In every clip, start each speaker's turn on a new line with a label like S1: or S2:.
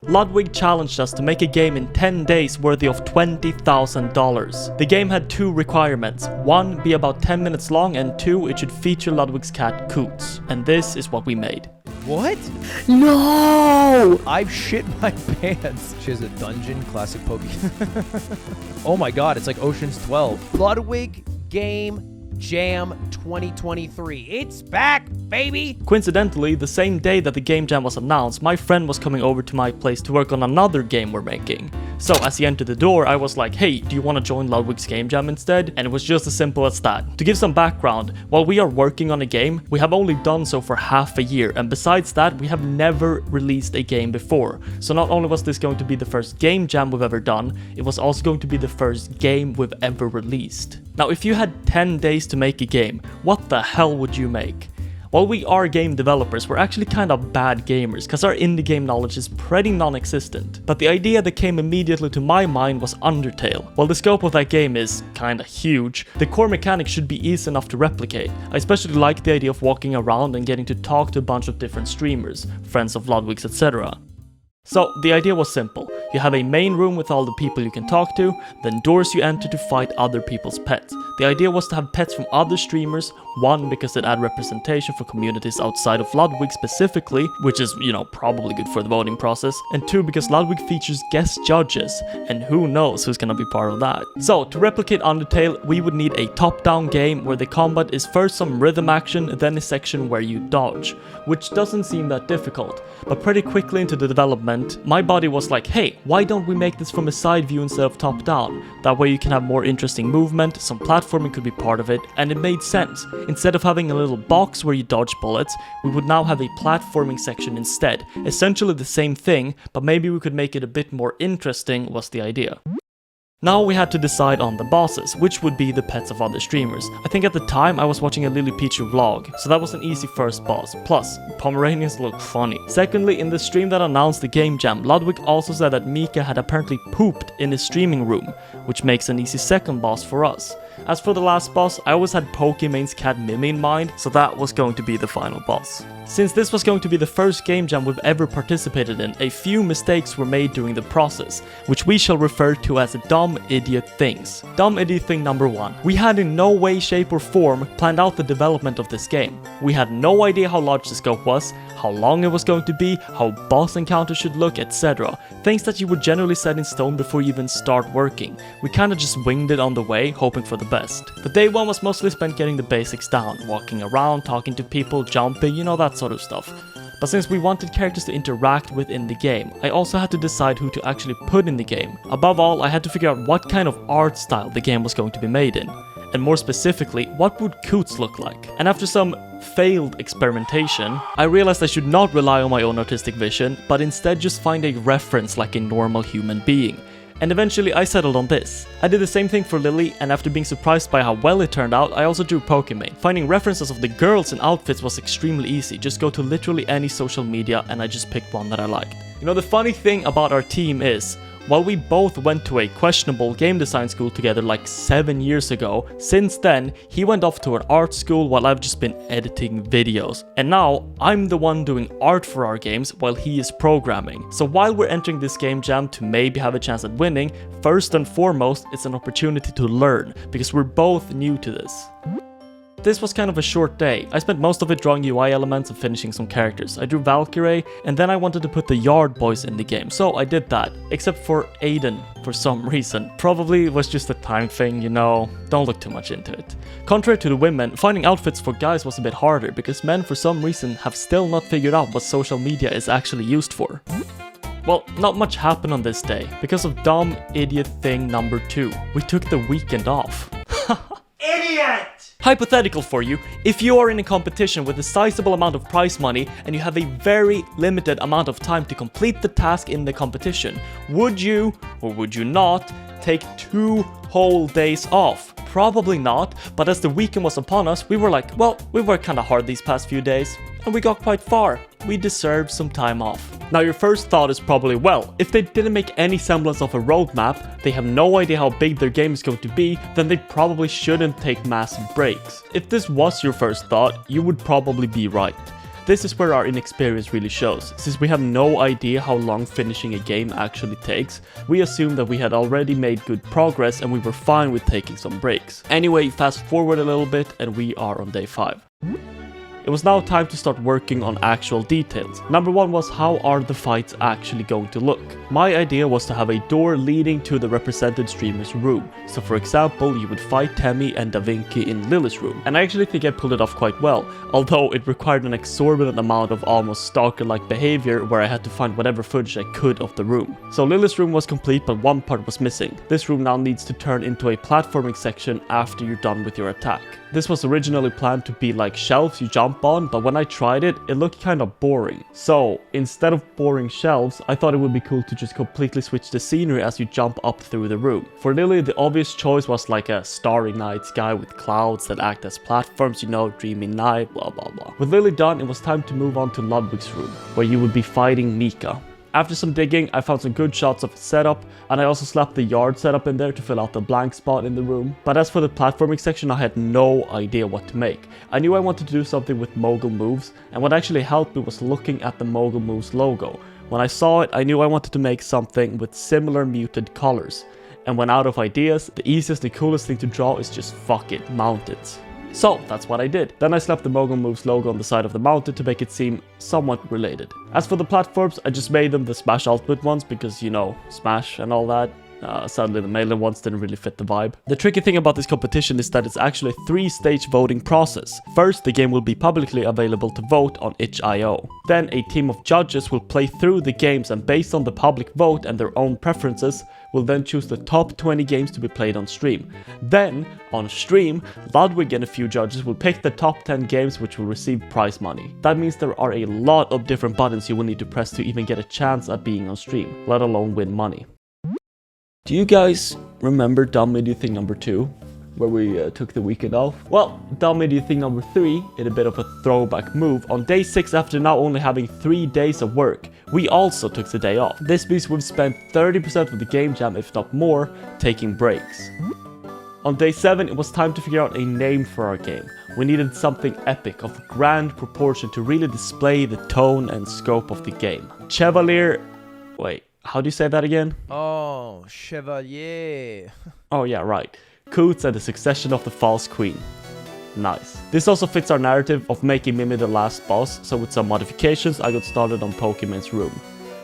S1: Ludwig challenged us to make a game in 10 days worthy of $20,000. The game had 2 requirements. 1, be about 10 minutes long, and 2, it should feature Ludwig's cat Coots. And this is what we made.
S2: What?
S1: No!
S2: I've shit my pants. She has a dungeon, classic Pokemon. Oh my god, it's like Ocean's 12. Ludwig Game Jam 2023. It's back, baby!
S1: Coincidentally, the same day that the Game Jam was announced, my friend was coming over to my place to work on another game we're making. So as he entered the door, I was like, hey, do you want to join Ludwig's Game Jam instead? And it was just as simple as that. To give some background, while we are working on a game, we have only done so for half a year, and besides that, we have never released a game before. So not only was this going to be the first Game Jam we've ever done, it was also going to be the first game we've ever released. Now, if you had 10 days to make a game, what the hell would you make? While we are game developers, we're actually kind of bad gamers, cause our indie game knowledge is pretty non-existent. But the idea that came immediately to my mind was Undertale. While the scope of that game is kinda huge, the core mechanics should be easy enough to replicate. I especially like the idea of walking around and getting to talk to a bunch of different streamers, friends of Ludwig's, etc. So the idea was simple. You have a main room with all the people you can talk to, then doors you enter to fight other people's pets. The idea was to have pets from other streamers, 1 because it add representation for communities outside of Ludwig specifically, which is, probably good for the voting process, and 2 because Ludwig features guest judges, and who knows who's gonna be part of that. So to replicate Undertale, we would need a top-down game where the combat is first some rhythm action, then a section where you dodge, which doesn't seem that difficult, but pretty quickly into the development, my body was like, hey, why don't we make this from a side view instead of top down? That way you can have more interesting movement, some platforming could be part of it, and it made sense. Instead of having a little box where you dodge bullets, we would now have a platforming section instead. Essentially the same thing, but maybe we could make it a bit more interesting was the idea. Now we had to decide on the bosses, which would be the pets of other streamers. I think at the time I was watching a Lily Pichu vlog, so that was an easy first boss. Plus, Pomeranians look funny. Secondly, in the stream that announced the Game Jam, Ludwig also said that Mika had apparently pooped in his streaming room, which makes an easy second boss for us. As for the last boss, I always had Pokemon's cat Mimi in mind, so that was going to be the final boss. Since this was going to be the first Game Jam we've ever participated in, a few mistakes were made during the process, which we shall refer to as dumb idiot things. Dumb idiot thing number 1. We had in no way, shape or form planned out the development of this game. We had no idea how large the scope was, how long it was going to be, how boss encounters should look, etc. Things that you would generally set in stone before you even start working. We kinda just winged it on the way, hoping for the best. But day 1 was mostly spent getting the basics down, walking around, talking to people, jumping, that sort of stuff. But since we wanted characters to interact with in the game, I also had to decide who to actually put in the game. Above all, I had to figure out what kind of art style the game was going to be made in. And more specifically, what would Coots look like? And after some failed experimentation, I realized I should not rely on my own artistic vision, but instead just find a reference like a normal human being. And eventually I settled on this. I did the same thing for Lily, and after being surprised by how well it turned out, I also drew Pokemon. Finding references of the girls in outfits was extremely easy. Just go to literally any social media and I just picked one that I liked. The funny thing about our team is, while we both went to a questionable game design school together like 7 years ago, since then, he went off to an art school while I've just been editing videos. And now, I'm the one doing art for our games while he is programming. So while we're entering this Game Jam to maybe have a chance at winning, first and foremost, it's an opportunity to learn, because we're both new to this. This was kind of a short day. I spent most of it drawing UI elements and finishing some characters. I drew Valkyrie, and then I wanted to put the Yard Boys in the game, so I did that. Except for Aiden, for some reason. Probably it was just a time thing, don't look too much into it. Contrary to the women, finding outfits for guys was a bit harder, because men for some reason have still not figured out what social media is actually used for. Well, not much happened on this day, because of dumb idiot thing number 2. We took the weekend off.
S3: Idiot!
S1: Hypothetical for you, if you are in a competition with a sizable amount of prize money and you have a very limited amount of time to complete the task in the competition, would you, or would you not, take 2 whole days off? Probably not, but as the weekend was upon us, we were like, well, we worked kinda hard these past few days, and we got quite far. We deserve some time off. Now your first thought is probably, well, if they didn't make any semblance of a roadmap, they have no idea how big their game is going to be, then they probably shouldn't take massive breaks. If this was your first thought, you would probably be right. This is where our inexperience really shows. Since we have no idea how long finishing a game actually takes, we assumed that we had already made good progress and we were fine with taking some breaks. Anyway, fast forward a little bit and we are on day 5. It was now time to start working on actual details. Number 1 was, how are the fights actually going to look? My idea was to have a door leading to the represented streamer's room. So for example, you would fight Temmie and Da Vinci in Lily's room. And I actually think I pulled it off quite well, although it required an exorbitant amount of almost stalker-like behavior where I had to find whatever footage I could of the room. So Lily's room was complete, but one part was missing. This room now needs to turn into a platforming section after you're done with your attack. This was originally planned to be like shelves you jump on, but when I tried it, it looked kind of boring. So instead of boring shelves, I thought it would be cool to just completely switch the scenery as you jump up through the room. For Lily, the obvious choice was like a starry night sky with clouds that act as platforms, you know, dreamy night, blah blah blah. With Lily done, it was time to move on to Ludwig's room, where you would be fighting Mika. After some digging, I found some good shots of setup, and I also slapped the yard setup in there to fill out the blank spot in the room. But as for the platforming section, I had no idea what to make. I knew I wanted to do something with Mogul Moves, and what actually helped me was looking at the Mogul Moves logo. When I saw it, I knew I wanted to make something with similar muted colors. And when out of ideas, the easiest and coolest thing to draw is just fuck it, mountains. So that's what I did. Then I slapped the Mogul Moves logo on the side of the mountain to make it seem somewhat related. As for the platforms, I just made them the Smash Ultimate ones because, you know, Smash and all that. Sadly, the melee ones didn't really fit the vibe. The tricky thing about this competition is that it's actually a 3-stage voting process. First, the game will be publicly available to vote on itch.io. Then, a team of judges will play through the games and based on the public vote and their own preferences, will then choose the top 20 games to be played on stream. Then, on stream, Ludwig and a few judges will pick the top 10 games which will receive prize money. That means there are a lot of different buttons you will need to press to even get a chance at being on stream, let alone win money. Do you guys remember Dumb Idiot Thing number 2, where we took the weekend off? Well, Dumb Idiot Thing number 3, in a bit of a throwback move, on day 6 after now only having 3 days of work, we also took the day off. This means we've spent 30% of the game jam, if not more, taking breaks. On day 7, it was time to figure out a name for our game. We needed something epic, of grand proportion to really display the tone and scope of the game. Chevalier... Wait, how do you say that again?
S2: Oh, Chevalier.
S1: Oh yeah, right. Coots and the Succession of the False Queen. Nice. This also fits our narrative of making Mimi the last boss, so with some modifications I got started on Pokemon's room.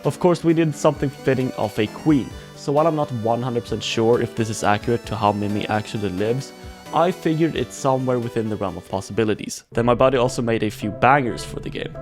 S1: Of course we needed something fitting of a queen, so while I'm not 100% sure if this is accurate to how Mimi actually lives, I figured it's somewhere within the realm of possibilities. Then my buddy also made a few bangers for the game.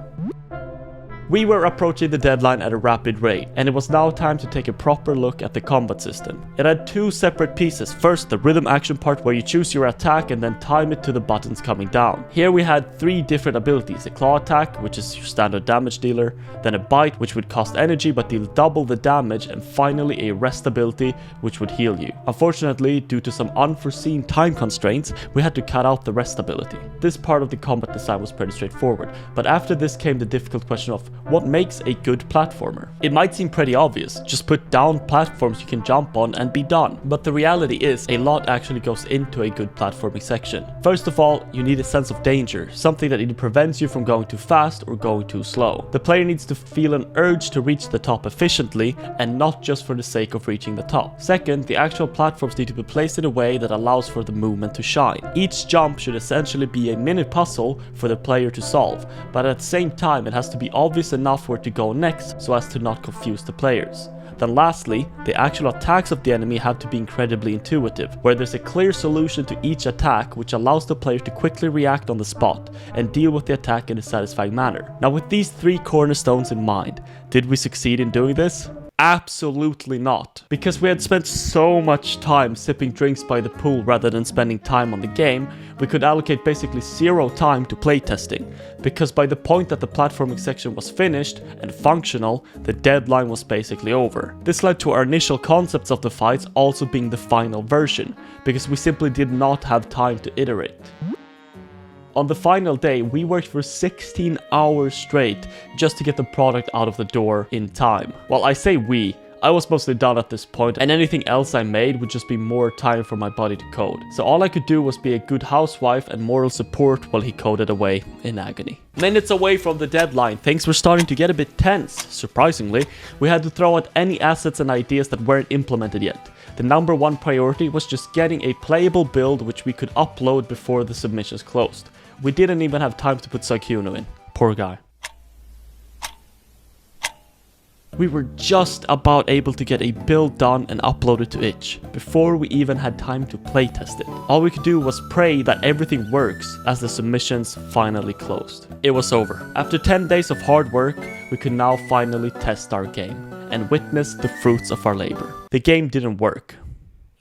S1: We were approaching the deadline at a rapid rate, and it was now time to take a proper look at the combat system. It had 2 separate pieces. First, the rhythm action part where you choose your attack and then time it to the buttons coming down. Here we had 3 different abilities: a claw attack, which is your standard damage dealer, then a bite, which would cost energy but deal double the damage, and finally a rest ability, which would heal you. Unfortunately, due to some unforeseen time constraints, we had to cut out the rest ability. This part of the combat design was pretty straightforward, but after this came the difficult question of what makes a good platformer? It might seem pretty obvious, just put down platforms you can jump on and be done. But the reality is, a lot actually goes into a good platforming section. First of all, you need a sense of danger, something that either prevents you from going too fast or going too slow. The player needs to feel an urge to reach the top efficiently, and not just for the sake of reaching the top. Second, the actual platforms need to be placed in a way that allows for the movement to shine. Each jump should essentially be a mini puzzle for the player to solve, but at the same time it has to be obvious enough where to go next so as to not confuse the players. Then lastly, the actual attacks of the enemy have to be incredibly intuitive, where there's a clear solution to each attack which allows the player to quickly react on the spot and deal with the attack in a satisfying manner. Now with these 3 cornerstones in mind, did we succeed in doing this? Absolutely not. Because we had spent so much time sipping drinks by the pool rather than spending time on the game, we could allocate basically 0 time to playtesting. Because by the point that the platforming section was finished and functional, the deadline was basically over. This led to our initial concepts of the fights also being the final version, because we simply did not have time to iterate. On the final day, we worked for 16 hours straight just to get the product out of the door in time. Well, I say we, I was mostly done at this point, and anything else I made would just be more time for my body to code. So all I could do was be a good housewife and moral support while he coded away in agony. Minutes away from the deadline, things were starting to get a bit tense. Surprisingly, we had to throw out any assets and ideas that weren't implemented yet. The number one priority was just getting a playable build which we could upload before the submissions closed. We didn't even have time to put Sakuno in. Poor guy. We were just about able to get a build done and uploaded to itch, before we even had time to playtest it. All we could do was pray that everything works as the submissions finally closed. It was over. After 10 days of hard work, we could now finally test our game and witness the fruits of our labor. The game didn't work.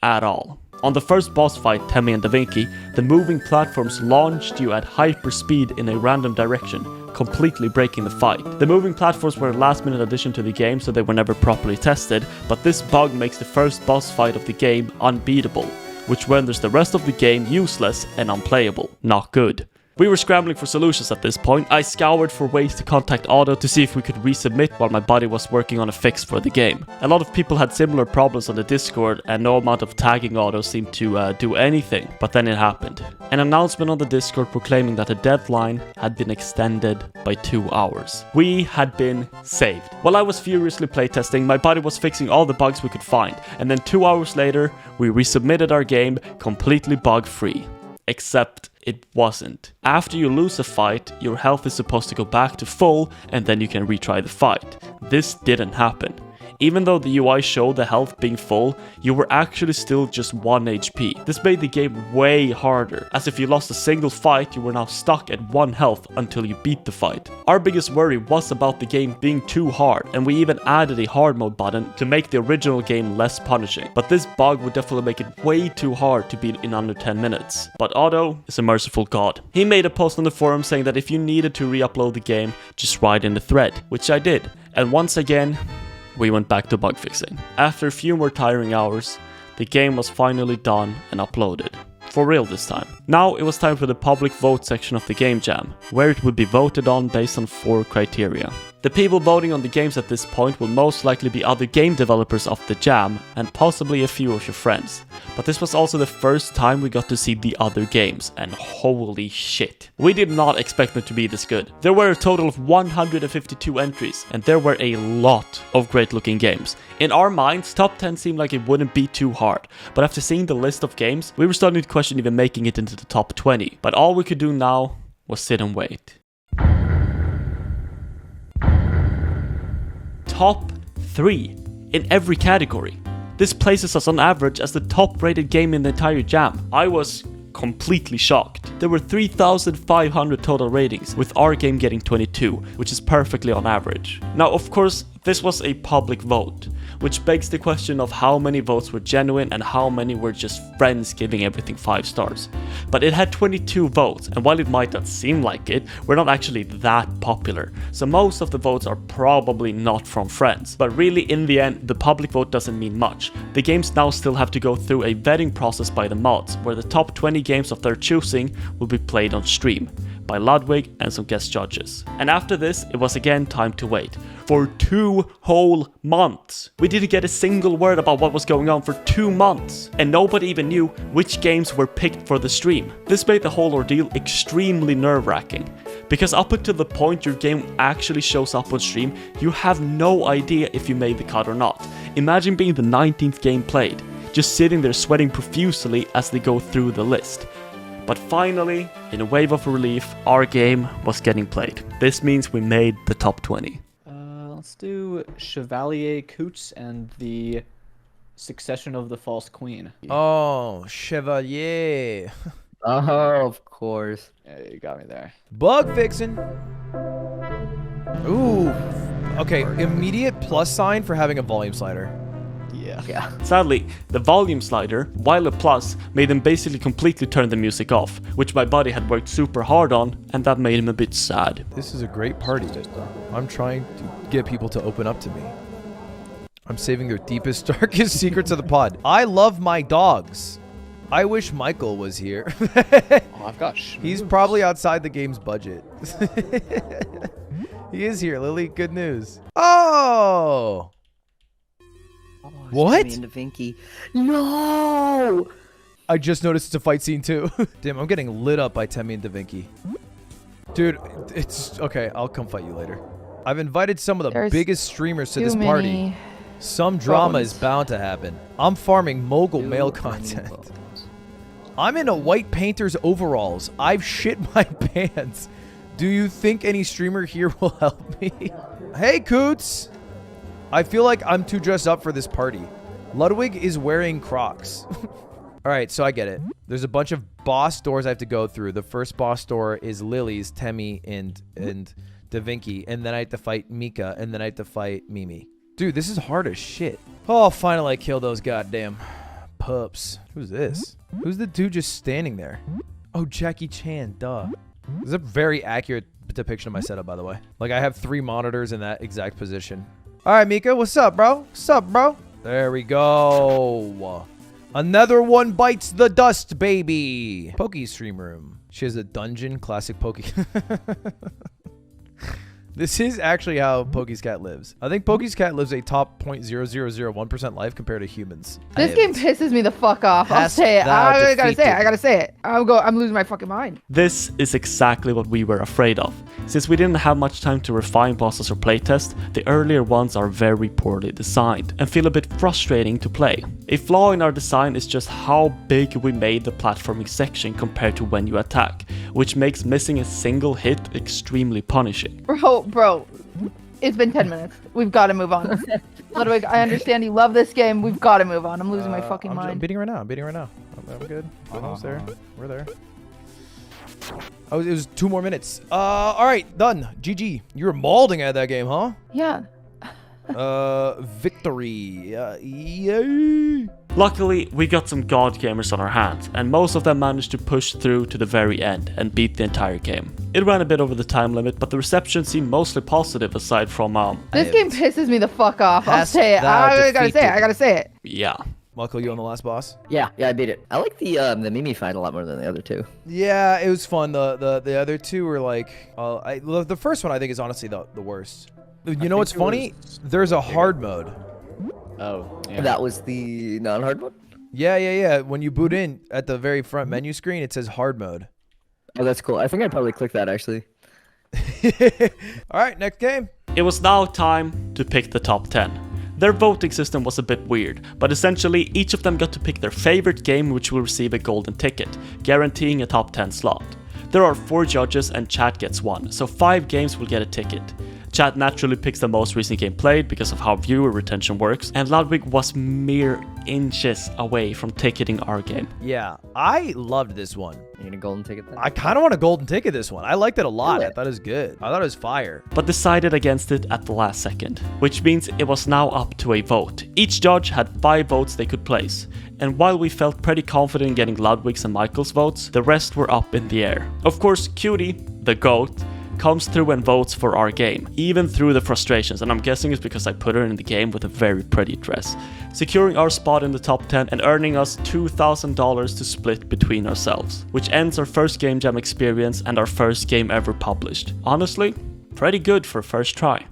S1: At all. On the first boss fight, Temmie and Da Vinci, the moving platforms launched you at hyper speed in a random direction, completely breaking the fight. The moving platforms were a last minute addition to the game, so they were never properly tested, but this bug makes the first boss fight of the game unbeatable, which renders the rest of the game useless and unplayable. Not good. We were scrambling for solutions at this point. I scoured for ways to contact Otto to see if we could resubmit while my buddy was working on a fix for the game. A lot of people had similar problems on the Discord and no amount of tagging Otto seemed to do anything. But then it happened. An announcement on the Discord proclaiming that the deadline had been extended by 2 hours. We had been saved. While I was furiously playtesting, my buddy was fixing all the bugs we could find. And then 2 hours later, we resubmitted our game completely bug-free. Except it wasn't. After you lose a fight, your health is supposed to go back to full and then you can retry the fight. This didn't happen. Even though the UI showed the health being full, you were actually still just 1 HP. This made the game way harder, as if you lost a single fight, you were now stuck at 1 health until you beat the fight. Our biggest worry was about the game being too hard, and we even added a hard mode button to make the original game less punishing. But this bug would definitely make it way too hard to beat in under 10 minutes. But Otto is a merciful god. He made a post on the forum saying that if you needed to re-upload the game, just write in the thread, which I did. And once again, we went back to bug fixing. After a few more tiring hours, the game was finally done and uploaded. For real this time. Now it was time for the public vote section of the game jam, where it would be voted on based on 4 criteria. The people voting on the games at this point will most likely be other game developers of the jam, and possibly a few of your friends. But this was also the first time we got to see the other games, and holy shit. We did not expect them to be this good. There were a total of 152 entries, and there were a lot of great looking games. In our minds, top 10 seemed like it wouldn't be too hard, but after seeing the list of games, we were starting to question even making it into the top 20. But all we could do now was sit and wait. Top 3 in every category. This places us on average as the top rated game in the entire jam. I was completely shocked. There were 3,500 total ratings, with our game getting 22, which is perfectly on average. Now, of course, this was a public vote, which begs the question of how many votes were genuine and how many were just friends giving everything 5 stars. But it had 22 votes, and while it might not seem like it, we're not actually that popular. So most of the votes are probably not from friends. But really, in the end, the public vote doesn't mean much. The games now still have to go through a vetting process by the mods, where the top 20 games of their choosing will be played on stream by Ludwig and some guest judges. And after this, it was again time to wait. For 2 whole months. We didn't get a single word about what was going on for 2 months. And nobody even knew which games were picked for the stream. This made the whole ordeal extremely nerve-wracking. Because up until the point your game actually shows up on stream, you have no idea if you made the cut or not. Imagine being the 19th game played, just sitting there sweating profusely as they go through the list. But finally, in a wave of relief, our game was getting played. This means we made the top 20.
S4: Let's do Chevalier Coots and the Succession of the False Queen.
S2: Oh, Chevalier.
S5: Oh, of course.
S4: Yeah, you got me there.
S2: Bug fixing. Ooh. Okay, immediate plus sign for having a volume slider.
S4: Yeah.
S1: Sadly, the volume slider, while a plus, made him basically completely turn the music off, which my buddy had worked super hard on, and that made him a bit sad.
S2: This is a great party. I'm trying to get people to open up to me. I'm saving their deepest, darkest secrets of the pod. I love my dogs. I wish Michael was here.
S4: Oh, I've got
S2: He's probably outside the game's budget. He is here, Lily. Good news. Oh! What?
S5: Timmy and Vinky. No!
S2: I just noticed it's a fight scene too. Damn, I'm getting lit up by Temmie and DaVinci. Dude, it's okay. I'll come fight you later. I've invited some of the
S6: There's
S2: biggest streamers to
S6: too
S2: this party.
S6: many
S2: Some drama is
S6: problems.
S2: bound to happen. I'm farming mogul
S5: Too
S2: male
S5: many
S2: content.
S5: problems.
S2: I'm in a white painter's overalls. I've shit my pants. Do you think any streamer here will help me? Hey, Coots. I feel like I'm too dressed up for this party. Ludwig is wearing Crocs. All right, so I get it. There's a bunch of boss doors I have to go through. The first boss door is Lily's, Temmie, and DaVinci. And then I have to fight Mika. And then I have to fight Mimi. Dude, this is hard as shit. Oh, finally I killed those goddamn pups. Who's this? Who's the dude just standing there? Oh, Jackie Chan, duh. This is a very accurate depiction of my setup, by the way. Like, I have 3 monitors in that exact position. All right, Mika, what's up, bro? What's up, bro? There we go. Another one bites the dust, baby. Pokey stream room. She has a dungeon, classic Pokey. This is actually how Pokey's cat lives. I think Pokey's cat lives a top 0.0001% life compared to humans.
S6: This game pisses me the fuck off. I'll
S2: Hast
S6: say it.
S2: thou
S6: I gotta say it.
S2: defeated?
S6: I gotta say it. I'm losing my fucking mind.
S1: This is exactly what we were afraid of. Since we didn't have much time to refine bosses or playtest, the earlier ones are very poorly designed and feel a bit frustrating to play. A flaw in our design is just how big we made the platforming section compared to when you attack, which makes missing a single hit extremely punishing.
S6: Bro, it's been 10 minutes. We've got to move on. Ludwig, I understand you love this game. We've got to move on. I'm losing my fucking
S2: I'm
S6: mind.
S2: beating right now. I'm beating right now. I'm good. We're almost there. We're there. Oh, it was 2 more minutes. All right, done. GG. You were mauling at that game, huh?
S6: Yeah.
S2: Victory. Yay.
S1: Luckily, we got some god gamers on our hands, and most of them managed to push through to the very end and beat the entire game. It ran a bit over the time limit, but the reception seemed mostly positive aside from
S6: This game pisses me the fuck off. I'll
S2: Hast
S6: say it.
S2: thou
S6: I gotta say it.
S2: defeated?
S6: I gotta say it.
S1: yeah.
S2: Michael, you on the last boss?
S5: Yeah, I beat it. I like the Mimi fight a lot more than the other 2.
S2: Yeah, it was fun. The other 2 were like, the first one I think is honestly the worst. You know what's funny? There's a hard mode.
S4: Oh, yeah.
S5: That was the non-hard one?
S2: Yeah. When you boot in at the very front menu screen, it says hard mode.
S5: Oh, that's cool. I think I'd probably click that, actually.
S2: All right, next game.
S1: It was now time to pick the top 10. Their voting system was a bit weird, but essentially each of them got to pick their favorite game which will receive a golden ticket, guaranteeing a top 10 slot. There are 4 judges and chat gets 1, so 5 games will get a ticket. Chat naturally picks the most recent game played because of how viewer retention works, and Ludwig was mere inches away from ticketing our game.
S2: Yeah, I loved this one.
S5: You get a golden ticket then?
S2: I kind of want a golden ticket this one. I liked it a lot.
S5: Do
S2: I
S5: it.
S2: thought it was good. I thought it was fire.
S1: But decided against it at the last second, which means it was now up to a vote. Each judge had 5 votes they could place, and while we felt pretty confident in getting Ludwig's and Michael's votes, the rest were up in the air. Of course, Cutie, the GOAT, comes through and votes for our game, even through the frustrations, and I'm guessing it's because I put her in the game with a very pretty dress, securing our spot in the top 10 and earning us $2,000 to split between ourselves, which ends our first Game Jam experience and our first game ever published. Honestly, pretty good for first try.